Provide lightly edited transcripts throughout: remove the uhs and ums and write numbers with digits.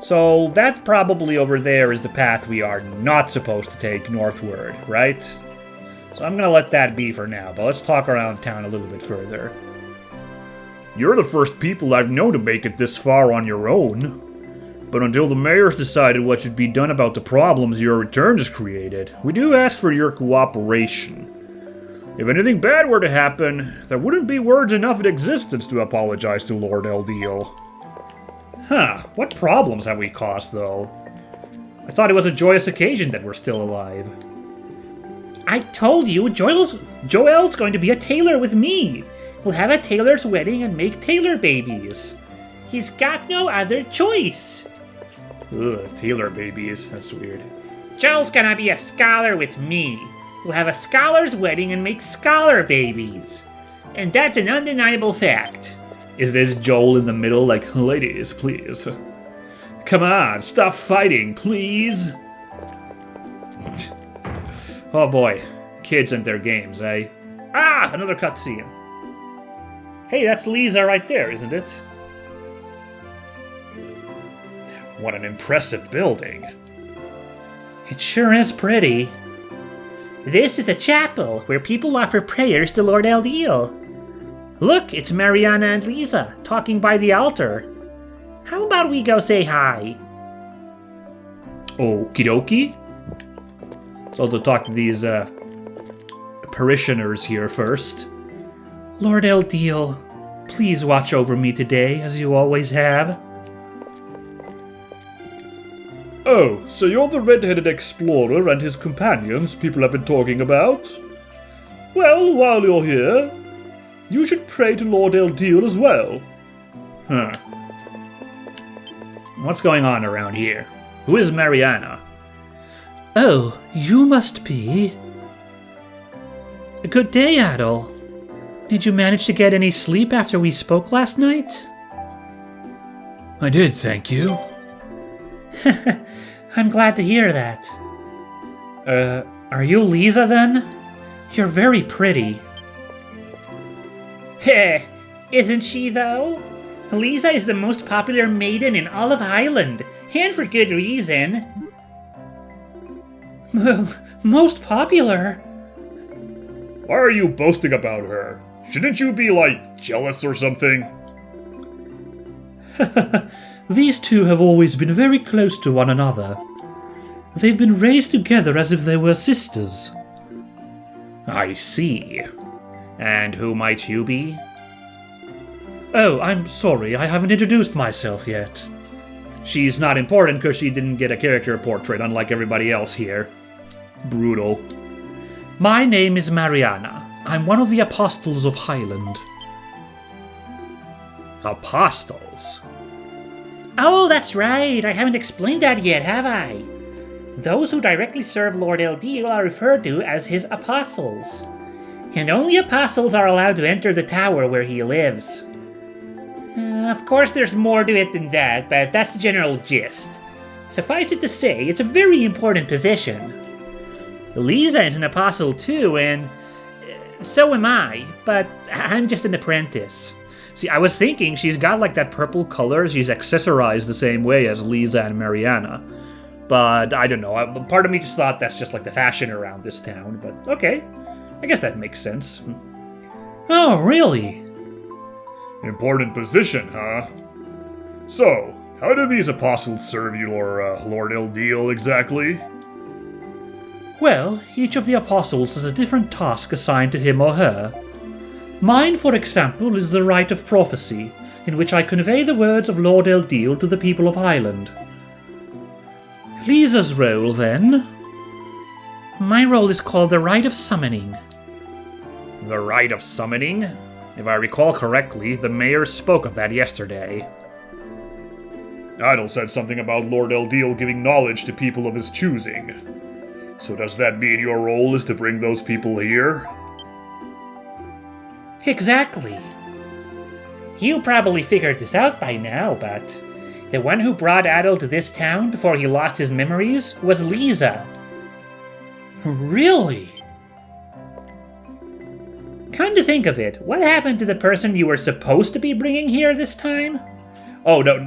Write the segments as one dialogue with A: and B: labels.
A: So that probably over there is the path we are not supposed to take northward, right? So I'm gonna let that be for now, but let's talk around town a little bit further. You're the first people I've known to make it this far on your own. But until the mayor's decided what should be done about the problems your return has created, we do ask for your cooperation. If anything bad were to happen, there wouldn't be words enough in existence to apologize to Lord Eldeal. Huh, what problems have we caused, though? I thought it was a joyous occasion that we're still alive.
B: I told you, Joel's going to be a tailor with me. We'll have a tailor's wedding and make tailor babies. He's got no other choice.
A: Ugh, tailor babies, that's weird.
B: Joel's gonna be a scholar with me. We'll have a scholar's wedding and make scholar babies. And that's an undeniable fact.
A: Is this Joel in the middle like, ladies, please? Come on, stop fighting, please! Oh boy, kids and their games, eh? Ah, another cutscene. Hey, that's Lisa right there, isn't it? What an impressive building.
B: It sure is pretty. This is the chapel, where people offer prayers to Lord Eldeal. Look, it's Mariana and Lisa, talking by the altar. How about we go say hi?
A: Okie dokie. So I'll talk to these, parishioners here first.
B: Lord Eldeal, please watch over me today, as you always have.
A: Oh, so you're the red-headed explorer and his companions people have been talking about? Well, while you're here, you should pray to Lord Eldeal as well. Huh. What's going on around here? Who is Mariana?
B: Oh, you must be... Good day, Adol. Did you manage to get any sleep after we spoke last night?
A: I did, thank you.
B: I'm glad to hear that. Are you Lisa then? You're very pretty. Heh, isn't she though? Lisa is the most popular maiden in all of Highland, and for good reason. Most popular?
A: Why are you boasting about her? Shouldn't you be, like, jealous or something?
B: These two have always been very close to one another. They've been raised together as if they were sisters.
A: I see. And who might you be?
B: Oh, I'm sorry, I haven't introduced myself yet.
A: She's not important because she didn't get a character portrait, unlike everybody else here. Brutal.
B: My name is Mariana. I'm one of the Apostles of Highland.
A: Apostles?
B: Oh, that's right. I haven't explained that yet, have I? Those who directly serve Lord Eldeal are referred to as his apostles. And only apostles are allowed to enter the tower where he lives. Of course, there's more to it than that, but that's the general gist. Suffice it to say, it's a very important position. Lisa is an apostle too, and so am I, but I'm just an apprentice. See, I was thinking she's got like that purple color, she's accessorized the same way as Lisa and Mariana. But I don't know, part of me just thought that's just like the fashion around this town, but okay. I guess that makes sense. Oh, really?
A: Important position, huh? So, how do these apostles serve your Lord Eldeal exactly?
B: Well, each of the apostles has a different task assigned to him or her. Mine, for example, is the rite of prophecy, in which I convey the words of Lord Eldeal to the people of Highland. Lisa's role, then? My role is called the rite of summoning.
A: The rite of summoning? If I recall correctly, the mayor spoke of that yesterday. Idle said something about Lord Eldeal giving knowledge to people of his choosing. So does that mean your role is to bring those people here?
B: Exactly. You probably figured this out by now, but the one who brought Adol to this town before he lost his memories was Lisa. Really? Come to think of it, what happened to the person you were supposed to be bringing here this time?
A: Oh, no,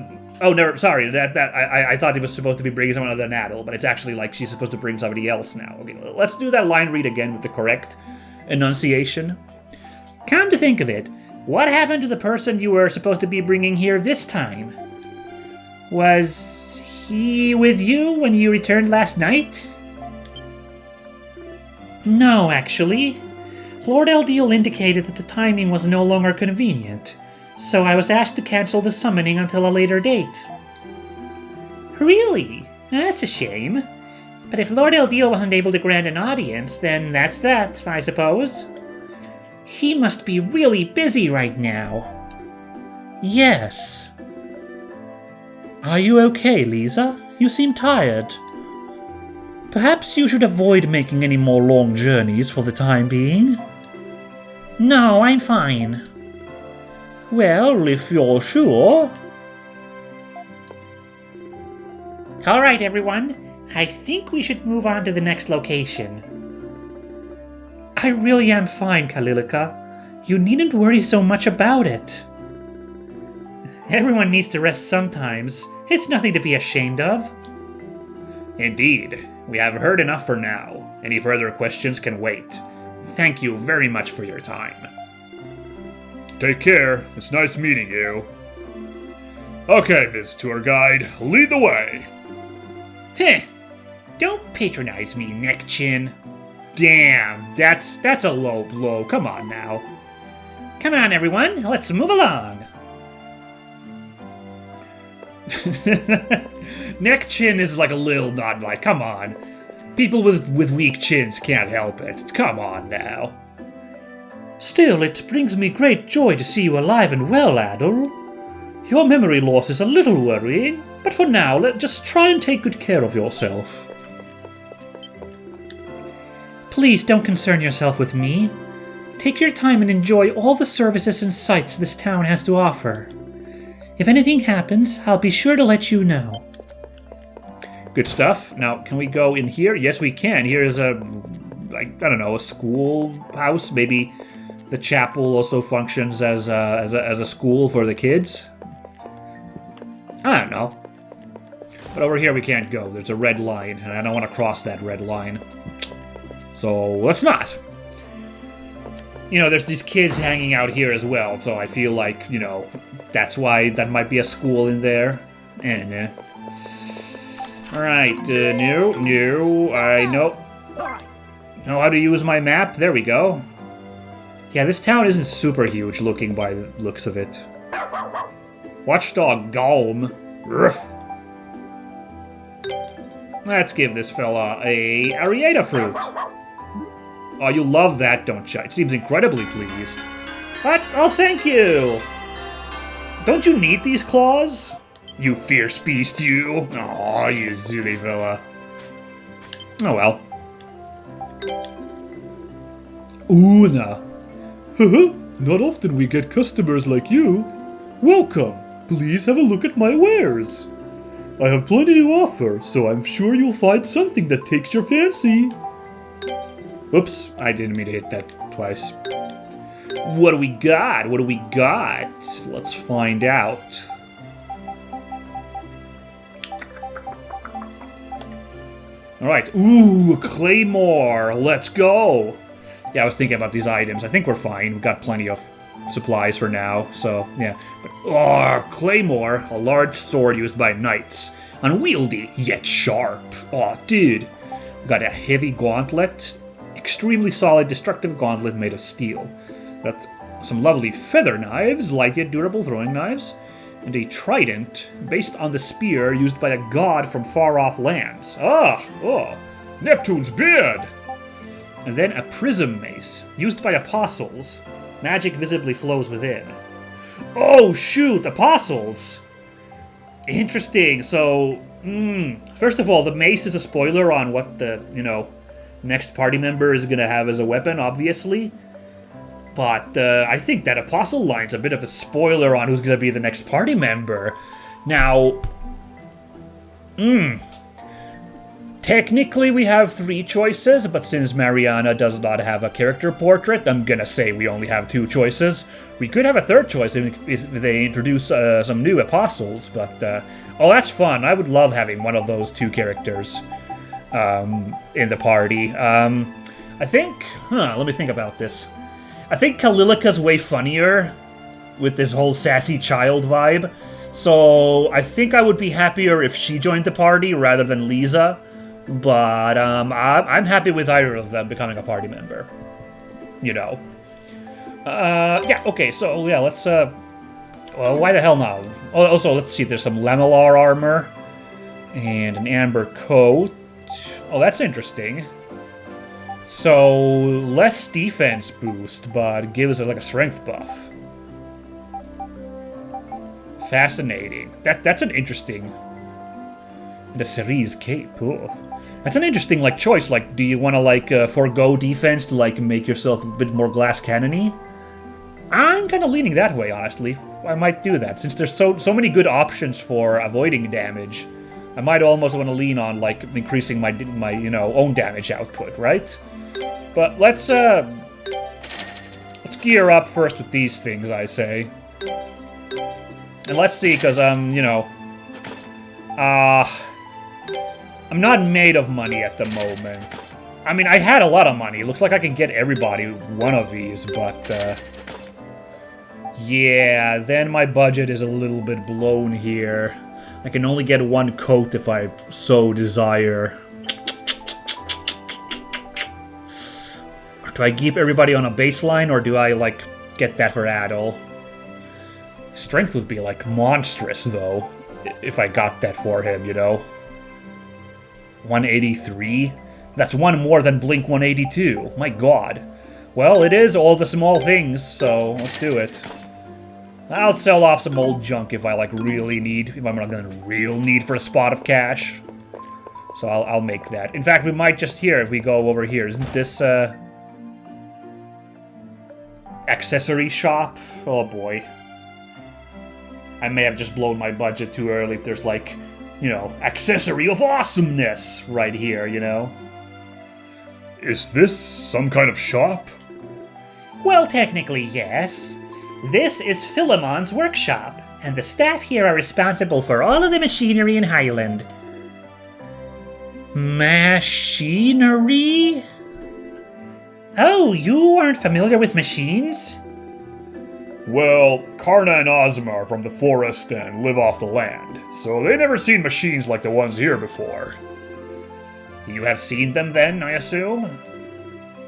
A: Oh, no, sorry. I thought he was supposed to be bringing someone other than Adel, but it's actually like she's supposed to bring somebody else now. Okay, let's do that line read again with the correct enunciation.
B: Come to think of it, what happened to the person you were supposed to be bringing here this time? Was he with you when you returned last night? No, actually. Lord Eldiel indicated that the timing was no longer convenient, so I was asked to cancel the summoning until a later date. Really? That's a shame. But if Lord Eldiel wasn't able to grant an audience, then that's that, I suppose. He must be really busy right now.
C: Yes. Are you okay, Lisa? You seem tired. Perhaps you should avoid making any more long journeys for the time being.
B: No, I'm fine.
C: Well, if you're sure.
B: Alright, everyone. I think we should move on to the next location.
C: I really am fine, Kalilika. You needn't worry so much about it.
B: Everyone needs to rest sometimes. It's nothing to be ashamed of.
A: Indeed. We have heard enough for now. Any further questions can wait. Thank you very much for your time. Take care. It's nice meeting you. Okay, Miss Tour Guide, lead the way.
B: Heh. Don't patronize me, neck chin.
A: Damn, that's a low blow. Come on now.
B: Come on, everyone. Let's move along.
A: Neck chin is like a little nod, like, come on. People with weak chins can't help it. Come on now.
C: Still, it brings me great joy to see you alive and well, Adel. Your memory loss is a little worrying, but for now, just try and take good care of yourself.
B: Please don't concern yourself with me. Take your time and enjoy all the services and sights this town has to offer. If anything happens, I'll be sure to let you know.
A: Good stuff. Now, can we go in here? Yes, we can. Here is a, I don't know, a schoolhouse. Maybe the chapel also functions as a school for the kids. I don't know. But over here we can't go. There's a red line, and I don't want to cross that red line. So let's not. You know, there's these kids hanging out here as well, so I feel like, you know, that's why that might be a school in there. Alright, no, I know how to use my map. There we go. Yeah, this town isn't super huge looking by the looks of it. Watchdog Golem. Ruff. Let's give this fella a Arieta fruit. Oh, you love that, don't you? It seems incredibly pleased. What? Oh, thank you! Don't you need these claws? You fierce beast, you! Aw, you silly fella. Oh well.
D: Una. Haha, not often we get customers like you. Welcome. Please have a look at my wares. I have plenty to offer, so I'm sure you'll find something that takes your fancy.
A: Oops, I didn't mean to hit that twice. What do we got? What do we got? Let's find out. Alright, ooh, a claymore. Let's go. Yeah, I was thinking about these items. I think we're fine. We've got plenty of supplies for now, so yeah. But, oh, claymore, a large sword used by knights. Unwieldy, yet sharp. Oh, dude. We've got a heavy gauntlet. Extremely solid, destructive gauntlet made of steel. Got some lovely feather knives, light yet durable throwing knives. And a trident based on the spear used by a god from far-off lands. Oh, Neptune's beard! And then a prism mace, used by apostles. Magic visibly flows within. Oh, shoot, apostles! Interesting, so, first of all, the mace is a spoiler on what the, next party member is gonna have as a weapon, obviously. But I think that apostle line's a bit of a spoiler on who's gonna be the next party member. Now, technically we have 3 choices, but since Mariana does not have a character portrait, I'm gonna say we only have 2 choices. We could have a 3rd choice if they introduce some new apostles, but oh, that's fun. I would love having one of those 2 characters in the party. I think, let me think about this. I think Kalilica's way funnier with this whole sassy child vibe. So I think I would be happier if she joined the party rather than Lisa. But I'm happy with either of them becoming a party member. You know. Yeah, okay, so yeah, let's, well, why the hell not? Also, let's see, there's some Lamellar armor. And an amber coat. Oh, that's interesting. So, less defense boost, but gives us like a strength buff. Fascinating. That's an interesting... The Cerise cape, oh. That's an interesting, like, choice. Like, do you want to, like, forego defense to, like, make yourself a bit more glass cannon-y? I'm kind of leaning that way, honestly. I might do that. Since there's so many good options for avoiding damage, I might almost want to lean on, like, increasing my you know, own damage output, right? But let's gear up first with these things, I say. And let's see, because, you know... I'm not made of money at the moment. I mean, I had a lot of money. It looks like I can get everybody one of these, but, yeah, then my budget is a little bit blown here. I can only get 1 coat if I so desire. Do I keep everybody on a baseline, or do I, like, get that for Adol? Strength would be, like, monstrous, though, if I got that for him, you know? 183? That's 1 more than Blink 182. My god. Well, it is all the small things, so let's do it. I'll sell off some old junk if I, like, really need... If I'm not gonna real need for a spot of cash. So I'll make that. In fact, we might just here if we go over here. Isn't this, accessory shop? Oh, boy. I may have just blown my budget too early if there's, like, you know, accessory of awesomeness right here, you know?
D: Is this some kind of shop?
B: Well, technically, yes. This is Philemon's workshop, and the staff here are responsible for all of the machinery in Highland. Machinery? Oh, you aren't familiar with machines?
D: Well, Karna and Ozma are from the forest and live off the land, so they never seen machines like the ones here before.
A: You have seen them then, I assume?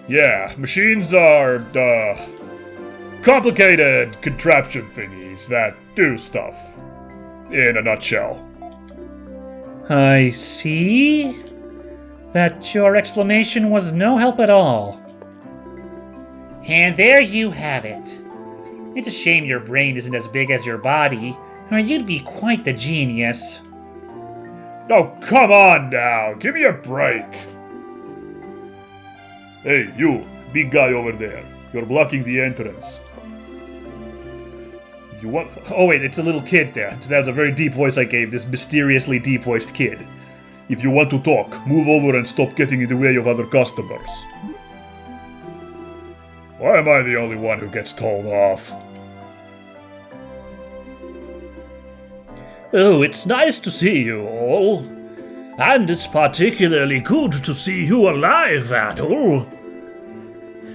D: Yeah, machines are, complicated contraption thingies that do stuff. In a nutshell.
B: I see. That your explanation was no help at all. And there you have it. It's a shame your brain isn't as big as your body, or you'd be quite the genius.
D: Oh, come on now, give me a break. Hey, you, big guy over there. You're blocking the entrance. You want...
A: Oh wait, it's a little kid there. That was a very deep voice I gave this mysteriously deep-voiced kid.
D: If you want to talk, move over and stop getting in the way of other customers. Why am I the only one who gets told off?
C: Oh, it's nice to see you all. And it's particularly good to see you alive, Adol.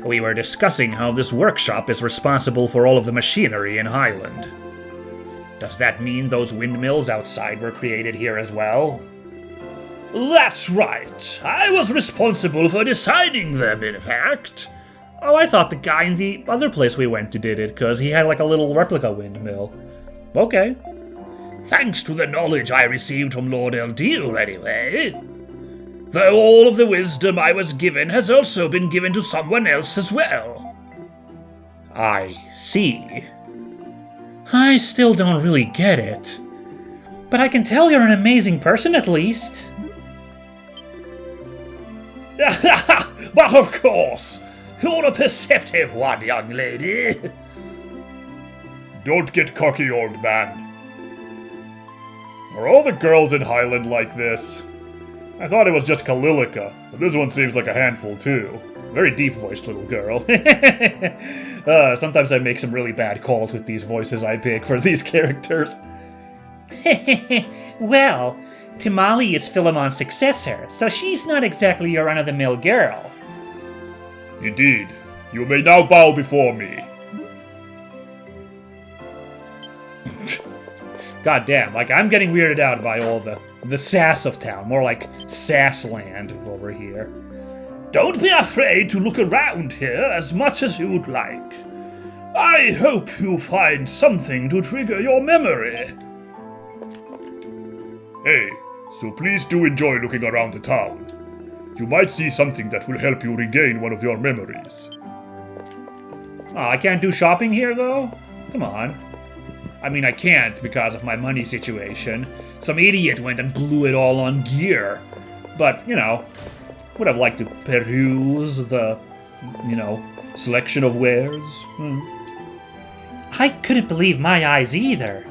A: We were discussing how this workshop is responsible for all of the machinery in Highland. Does that mean those windmills outside were created here as well?
C: That's right. I was responsible for designing them, in fact.
A: Oh, I thought the guy in the other place we went to did it, because he had like a little replica windmill. Okay.
C: Thanks to the knowledge I received from Lord Eldir, anyway. Though all of the wisdom I was given has also been given to someone else as well.
A: I see.
B: I still don't really get it. But I can tell you're an amazing person at least.
C: But of course, you're a perceptive one, young lady.
D: Don't get cocky, old man. Are all the girls in Highland like this?
A: I thought it was just Kalilica, but this one seems like a handful too. Very deep-voiced little girl. Sometimes I make some really bad calls with these voices I pick for these characters.
B: Well, Tamali is Philemon's successor, so she's not exactly your run-of-the-mill girl.
D: Indeed. You may now bow before me.
A: God damn, like I'm getting weirded out by all the sass of town. More like sass land over here.
D: Don't be afraid to look around here as much as you'd like. I hope you find something to trigger your memory. Hey, so please do enjoy looking around the town. You might see something that will help you regain one of your memories.
A: Oh, I can't do shopping here though? Come on. I mean, I can't because of my money situation. Some idiot went and blew it all on gear. But, you know, would have liked to peruse the, selection of wares.
B: I couldn't believe my eyes either.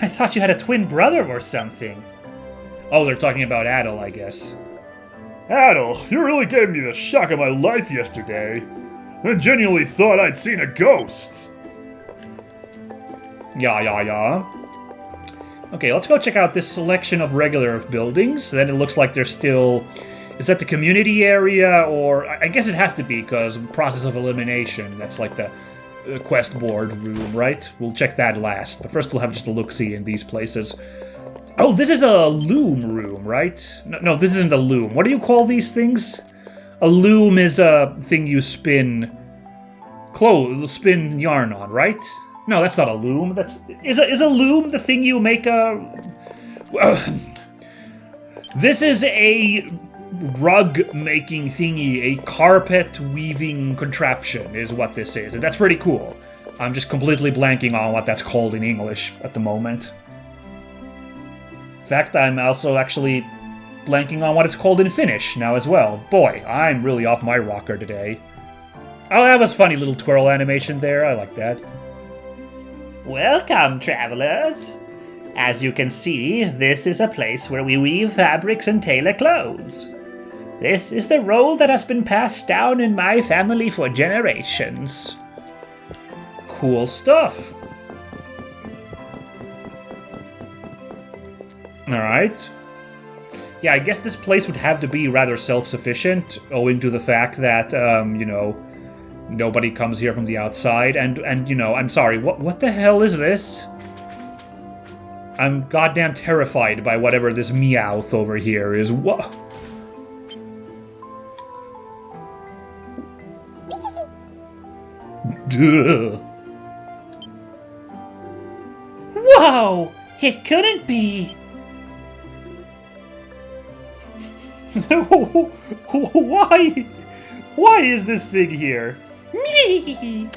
B: I thought you had a twin brother or something.
A: Oh, they're talking about Adel, I guess.
D: Adel, you really gave me the shock of my life yesterday. I genuinely thought I'd seen a ghost.
A: Yeah. Okay, let's go check out this selection of regular buildings. Then it looks like there's still... Is that the community area? Or... I guess it has to be, because process of elimination. That's like the quest board room, right? We'll check that last. But first we'll have just a look-see in these places. Oh, this is a loom room, right? No, this isn't a loom. What do you call these things? A loom is a thing you spin spin yarn on, right? No, that's not a loom. Is a loom the thing you make a... This is a rug-making thingy, a carpet-weaving contraption is what this is, and that's pretty cool. I'm just completely blanking on what that's called in English at the moment. In fact, I'm also actually blanking on what it's called in Finnish now as well. Boy, I'm really off my rocker today. Oh, that was funny little twirl animation there. I like that.
B: Welcome, travelers. As you can see, this is a place where we weave fabrics and tailor clothes. This is the role that has been passed down in my family for generations.
A: Cool stuff. Alright. Yeah, I guess this place would have to be rather self-sufficient, owing to the fact that, nobody comes here from the outside, and I'm sorry, what the hell is this? I'm goddamn terrified by whatever this Meowth over here is. What?
B: Whoa! It couldn't be!
A: Why is this thing here?
B: Me!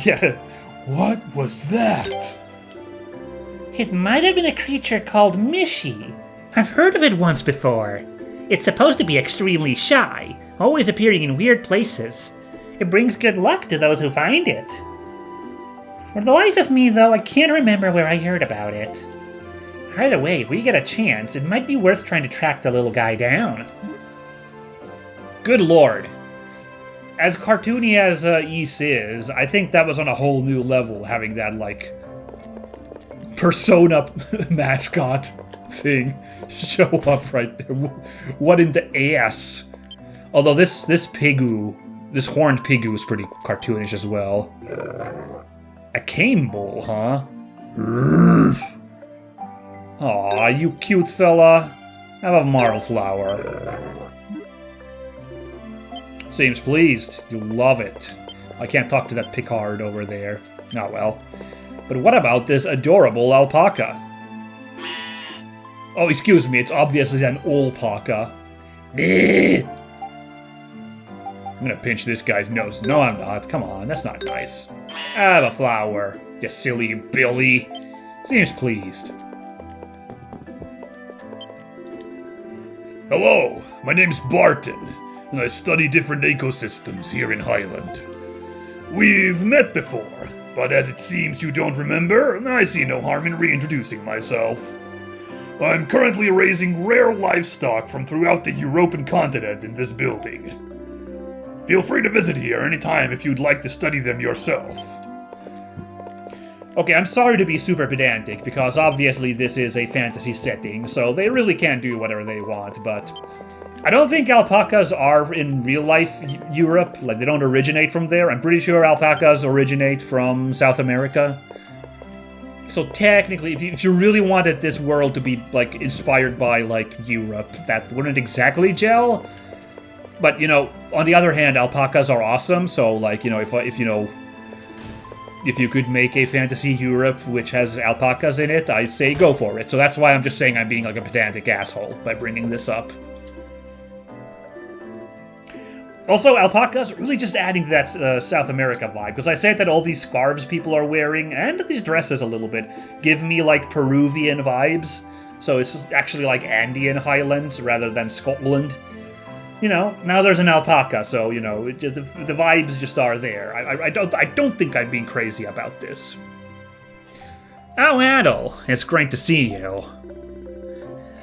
D: Yeah, what was that?
B: It might have been a creature called Mishi. I've heard of it once before. It's supposed to be extremely shy, always appearing in weird places. It brings good luck to those who find it. For the life of me, though, I can't remember where I heard about it. Either way, if we get a chance, it might be worth trying to track the little guy down.
A: Good lord. As cartoony as Ys is, I think that was on a whole new level, having that, persona mascot thing show up right there. What in the ass? Although this Pigu, this horned Pigu is pretty cartoonish as well. A cane bull, huh? Aw, you cute fella. Have a marl flower. Seems pleased. You love it. I can't talk to that Picard over there. Oh well. But what about this adorable alpaca? Oh, excuse me, it's obviously an alpaca. I'm gonna pinch this guy's nose. No, I'm not. Come on, that's not nice. Have a flower, you silly Billy. Seems pleased.
D: Hello, my name's Barton, and I study different ecosystems here in Highland. We've met before. But as it seems you don't remember, I see no harm in reintroducing myself. I'm currently raising rare livestock from throughout the European continent in this building. Feel free to visit here anytime if you'd like to study them yourself.
A: Okay, I'm sorry to be super pedantic, because obviously this is a fantasy setting, so they really can do whatever they want, but I don't think alpacas are in real-life Europe. Like, they don't originate from there. I'm pretty sure alpacas originate from South America. So technically, if you really wanted this world to be, like, inspired by, like, Europe, that wouldn't exactly gel. But, you know, on the other hand, alpacas are awesome, so, like, you know, if you could make a fantasy Europe which has alpacas in it, I'd say go for it. So that's why I'm just saying I'm being like a pedantic asshole by bringing this up. Also, alpacas really just adding to that South America vibe, because I said that all these scarves people are wearing, and these dresses a little bit, give me like Peruvian vibes. So it's actually like Andean highlands rather than Scotland. You know, now there's an alpaca, so, you know, the vibes just are there. I don't think I'm being crazy about this.
C: Oh, Adel, it's great to see you.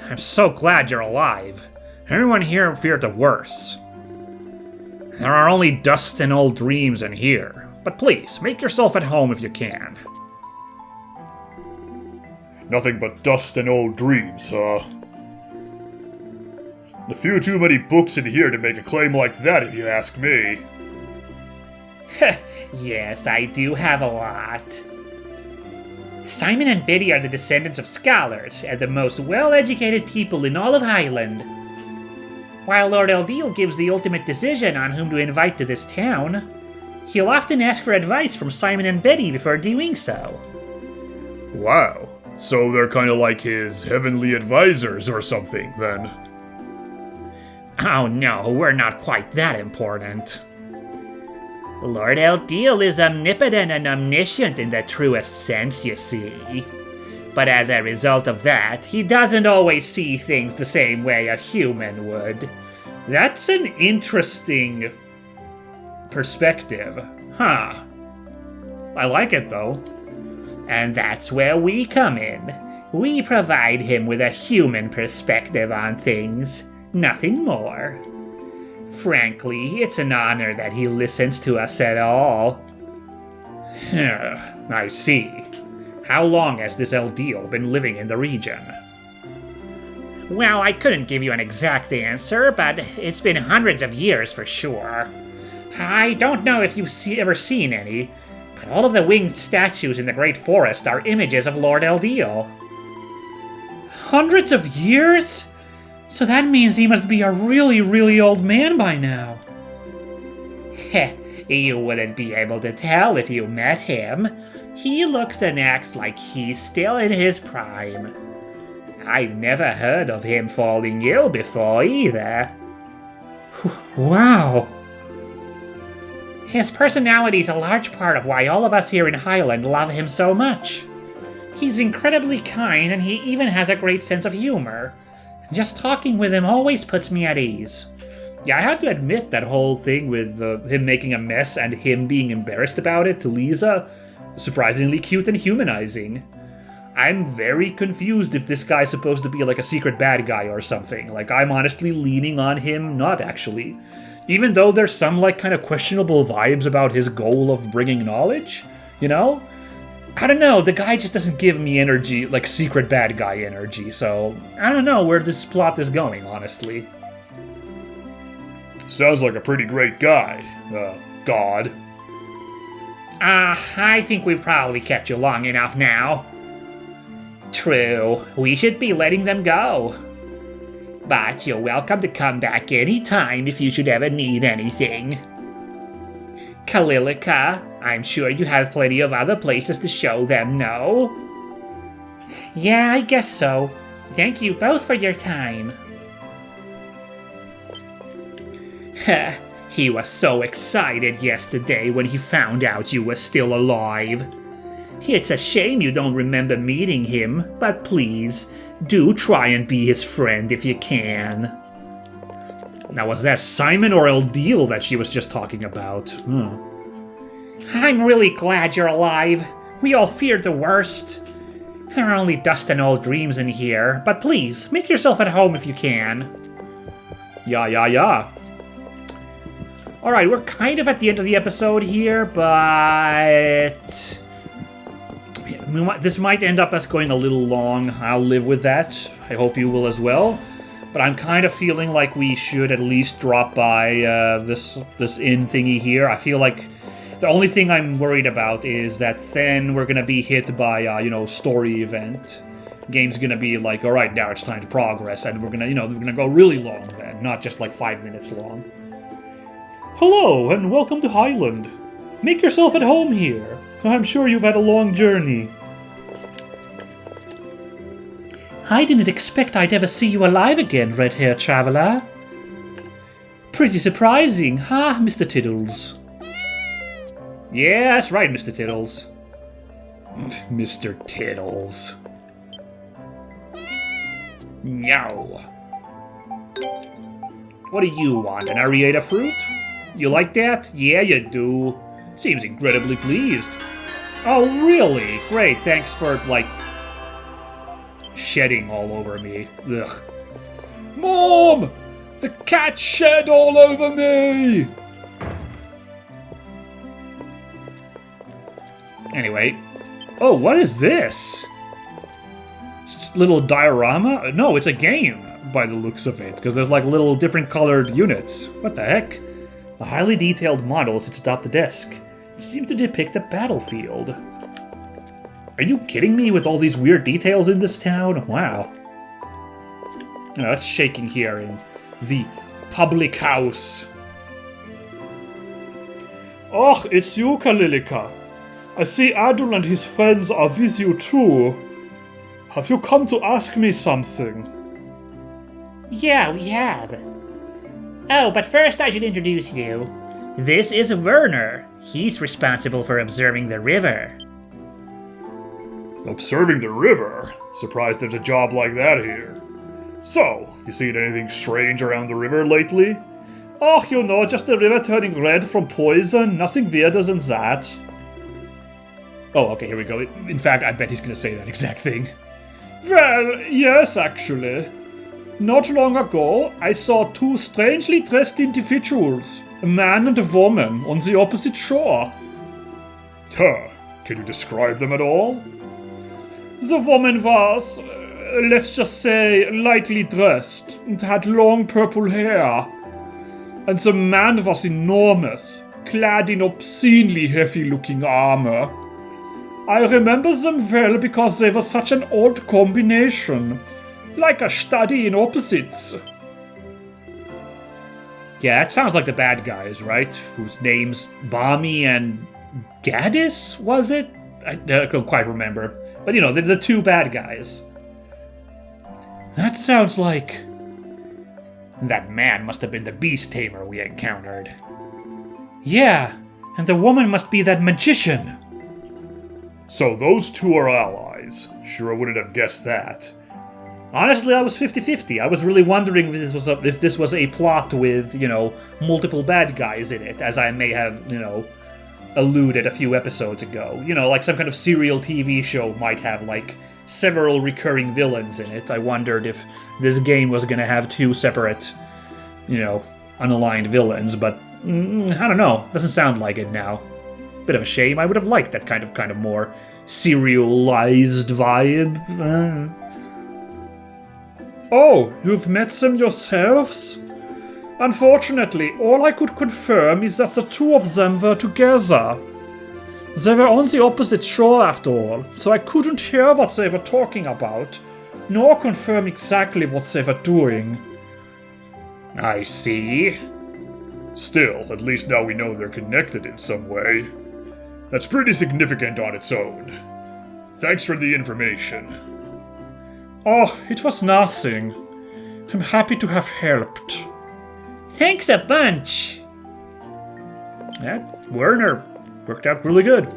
C: I'm so glad you're alive. Everyone here feared the worst. There are only dust and old dreams in here, but please, make yourself at home if you can.
D: Nothing but dust and old dreams, huh? A few too many books in here to make a claim like that, if you ask me.
B: Yes, I do have a lot. Simon and Biddy are the descendants of scholars and the most well-educated people in all of Highland. While Lord Eldeal gives the ultimate decision on whom to invite to this town, he'll often ask for advice from Simon and Betty before doing so.
D: Wow, so they're kind of like his heavenly advisors or something, then.
B: Oh no, we're not quite that important. Lord Eldeal is omnipotent and omniscient in the truest sense, you see. But as a result of that, he doesn't always see things the same way a human would.
A: That's an interesting perspective. Huh. I like it, though.
B: And that's where we come in. We provide him with a human perspective on things, nothing more. Frankly, it's an honor that he listens to us at all.
A: I see. How long has this Eldeal been living in the region?
B: Well, I couldn't give you an exact answer, but it's been hundreds of years for sure. I don't know if you've ever seen any, but all of the winged statues in the Great Forest are images of Lord Eldeal.
C: Hundreds of years? So that means he must be a really, really old man by now.
B: Heh, you wouldn't be able to tell if you met him. He looks and acts like he's still in his prime. I've never heard of him falling ill before either.
C: Wow.
B: His personality's a large part of why all of us here in Highland love him so much. He's incredibly kind, and he even has a great sense of humor. Just talking with him always puts me at ease.
A: Yeah, I have to admit that whole thing with him making a mess and him being embarrassed about it to Lisa, surprisingly cute and humanizing. I'm very confused if this guy's supposed to be like a secret bad guy or something. Like, I'm honestly leaning on him not actually. Even though there's some like kind of questionable vibes about his goal of bringing knowledge, you know? I don't know, the guy just doesn't give me energy, like secret bad guy energy, so I don't know where this plot is going, honestly.
D: Sounds like a pretty great guy, God.
B: I think we've probably kept you long enough now. True, we should be letting them go. But you're welcome to come back anytime if you should ever need anything. Kalilika, I'm sure you have plenty of other places to show them, no? Yeah, I guess so. Thank you both for your time. He was so excited yesterday when he found out you were still alive. It's a shame you don't remember meeting him, but please, do try and be his friend if you can.
A: Now, was that Simon or Eldeal that she was just talking about?
B: I'm really glad you're alive. We all feared the worst. There are only dust and old dreams in here, but please, make yourself at home if you can.
A: Yeah. Alright, we're kind of at the end of the episode here, but... this might end up as going a little long. I'll live with that. I hope you will as well. But I'm kind of feeling like we should at least drop by this inn thingy here. I feel like the only thing I'm worried about is that then we're gonna be hit by story event. Game's gonna be like, all right, now it's time to progress, and we're gonna go really long then, not just like 5 minutes long.
D: Hello, and welcome to Highland. Make yourself at home here. I'm sure you've had a long journey.
C: I didn't expect I'd ever see you alive again, red-haired traveler. Pretty surprising, huh, Mr. Tiddles?
A: Yeah, that's right, Mr. Tiddles. Mr. Tiddles. Meow. What do you want, an Arieta fruit? You like that? Yeah, you do. Seems incredibly pleased. Oh, really? Great, thanks for, shedding all over me. Ugh. Mom! The cat shed all over me! Anyway. Oh, what is this? It's just a little diorama? No, it's a game, by the looks of it, because there's little different colored units. What the heck? The highly detailed model sits atop the desk. It seems to depict a battlefield. Are you kidding me with all these weird details in this town? Wow. It's shaking here in the public house.
D: Oh, it's you, Kalilika. I see Adul and his friends are with you too. Have you come to ask me something?
B: Yeah, we have. Oh, but first I should introduce you. This is Werner. He's responsible for observing the river.
D: Observing the river? Surprised there's a job like that here. So, you seen anything strange around the river lately? Oh, just the river turning red from poison. Nothing weirder than that.
A: Oh, okay, here we go. In fact, I bet he's gonna say that exact thing.
D: Well, yes, actually. Not long ago, I saw two strangely dressed individuals, a man and a woman, on the opposite shore. Huh, can you describe them at all? The woman was, let's just say, lightly dressed, and had long purple hair. And the man was enormous, clad in obscenely heavy-looking armor. I remember them well because they were such an odd combination. Like a study in opposites.
A: Yeah, that sounds like the bad guys, right? Whose names Bami and Gaddis, was it? I don't quite remember. But the two bad guys.
C: That sounds like...
A: That man must have been the beast tamer we encountered.
C: Yeah, and the woman must be that magician.
D: So those two are allies. Sure, I wouldn't have guessed that.
A: Honestly, I was 50-50. I was really wondering if this was a plot with, multiple bad guys in it, as I may have, alluded a few episodes ago. Like some kind of serial TV show might have, several recurring villains in it. I wondered if this game was going to have two separate, unaligned villains, but I don't know. Doesn't sound like it now. Bit of a shame. I would have liked that kind of more serialized vibe.
D: Oh, you've met them yourselves? Unfortunately, all I could confirm is that the two of them were together. They were on the opposite shore after all, so I couldn't hear what they were talking about, nor confirm exactly what they were doing.
A: I see.
D: Still, at least now we know they're connected in some way. That's pretty significant on its own. Thanks for the information. Oh, it was nothing. I'm happy to have helped.
B: Thanks a bunch.
A: That Werner worked out really good.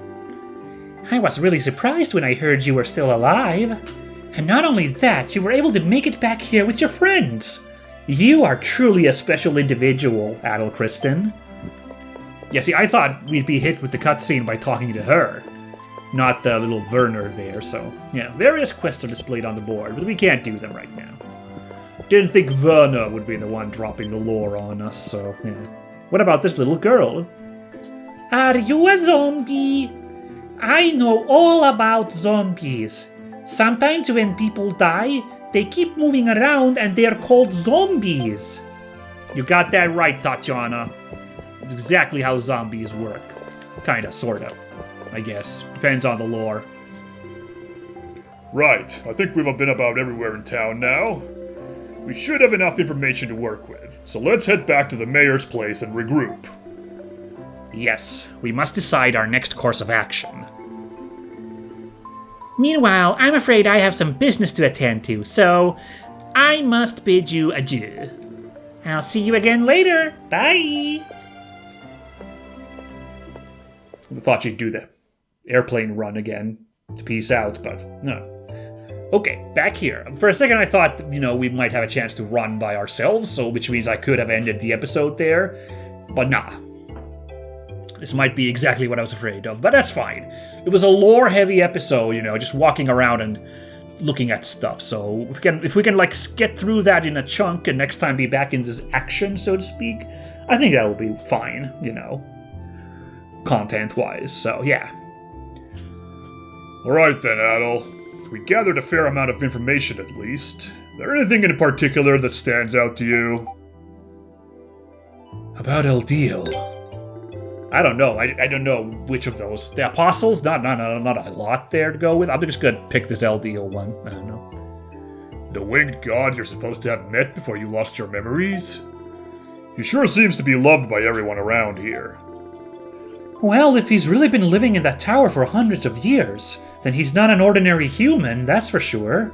B: I was really surprised when I heard you were still alive. And not only that, you were able to make it back here with your friends. You are truly a special individual, Adel Kristen.
A: Yeah, see, I thought we'd be hit with the cutscene by talking to her, not the little Werner there, so... Yeah, various quests are displayed on the board, but we can't do them right now. Didn't think Werner would be the one dropping the lore on us, so, yeah. What about this little girl?
B: Are you a zombie? I know all about zombies. Sometimes when people die, they keep moving around and they're called zombies.
A: You got that right, Tatiana. It's exactly how zombies work. Kinda, sorta. I guess. Depends on the lore.
D: Right, I think we've been about everywhere in town now. We should have enough information to work with, so let's head back to the mayor's place and regroup.
A: Yes, we must decide our next course of action.
B: Meanwhile, I'm afraid I have some business to attend to, so I must bid you adieu. I'll see you again later. Bye!
A: I thought you'd do the airplane run again to peace out, but no. Okay, back here. For a second I thought, we might have a chance to run by ourselves, so which means I could have ended the episode there, but nah. This might be exactly what I was afraid of, but that's fine. It was a lore-heavy episode, just walking around and looking at stuff, so if we can get through that in a chunk and next time be back in this action, so to speak, I think that'll be fine, content-wise, so yeah.
D: Alright then, Adel. We gathered a fair amount of information at least. Is there anything in particular that stands out to you?
C: About El Deal.
A: I don't know. I don't know which of those. The apostles? Not a lot there to go with. I'm just gonna pick this El Deal one. I don't know.
D: The winged god you're supposed to have met before you lost your memories? He sure seems to be loved by everyone around here.
C: Well, if he's really been living in that tower for hundreds of years, then he's not an ordinary human, that's for sure.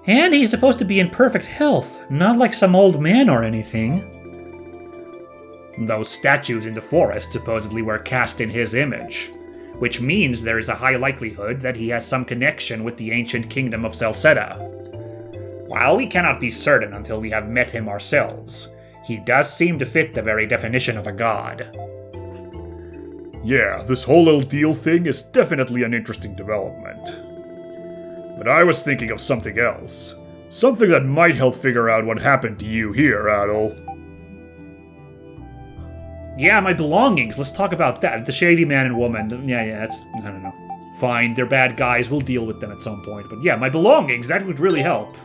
C: And he's supposed to be in perfect health, not like some old man or anything.
A: Those statues in the forest supposedly were cast in his image, which means there is a high likelihood that he has some connection with the ancient kingdom of Celceta. While we cannot be certain until we have met him ourselves, he does seem to fit the very definition of a god.
D: Yeah, this whole El Deal thing is definitely an interesting development. But I was thinking of something else. Something that might help figure out what happened to you here, Adel.
A: Yeah, my belongings. Let's talk about that. The shady man and woman. Yeah, that's... I don't know. Fine, they're bad guys. We'll deal with them at some point. But yeah, my belongings. That would really help.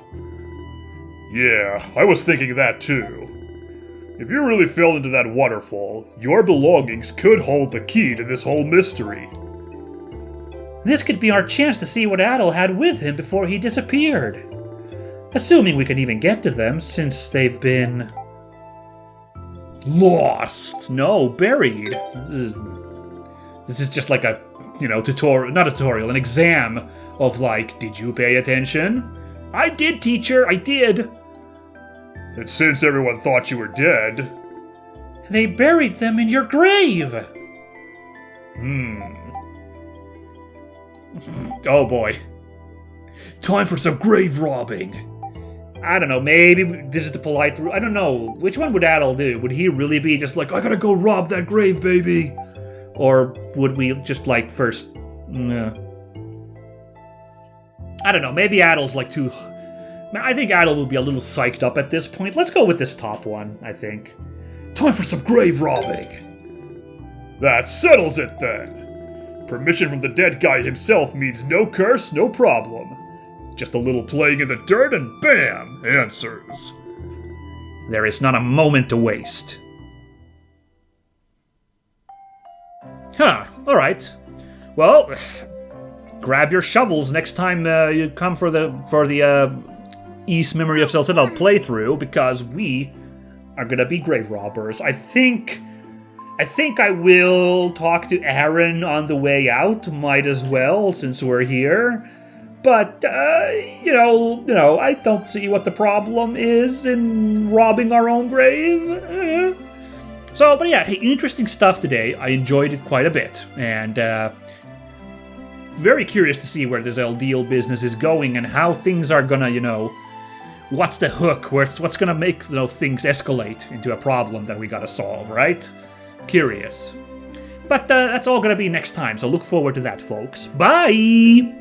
D: Yeah, I was thinking that too. If you really fell into that waterfall, your belongings could hold the key to this whole mystery.
C: This could be our chance to see what Adel had with him before he disappeared. Assuming we can even get to them, since they've been...
A: lost! No, buried. This is just like a, tutorial, not a tutorial, an exam of did you pay attention? I did, teacher, I did!
D: And since everyone thought you were dead...
C: They buried them in your grave!
A: Oh boy. Time for some grave robbing. I don't know, maybe this is the polite route. I don't know. Which one would Adel do? Would he really be just I gotta go rob that grave, baby? Or would we just first... I don't know, maybe Adel's too... I think Adel will be a little psyched up at this point. Let's go with this top one, I think. Time for some grave robbing.
D: That settles it then. Permission from the dead guy himself means no curse, no problem. Just a little playing in the dirt and bam! Answers.
A: There is not a moment to waste. Huh, alright. Well, grab your shovels next time you come for the East Memory of Celceta playthrough, because we are gonna be grave robbers. I think I will talk to Aaron on the way out, might as well, since we're here. But, I don't see what the problem is in robbing our own grave. But yeah, hey, interesting stuff today. I enjoyed it quite a bit, and very curious to see where this El Deal business is going and how things are gonna, what's the hook? What's gonna make things escalate into a problem that we gotta solve, right? curious. But that's all going to be next time, so look forward to that, folks. Bye!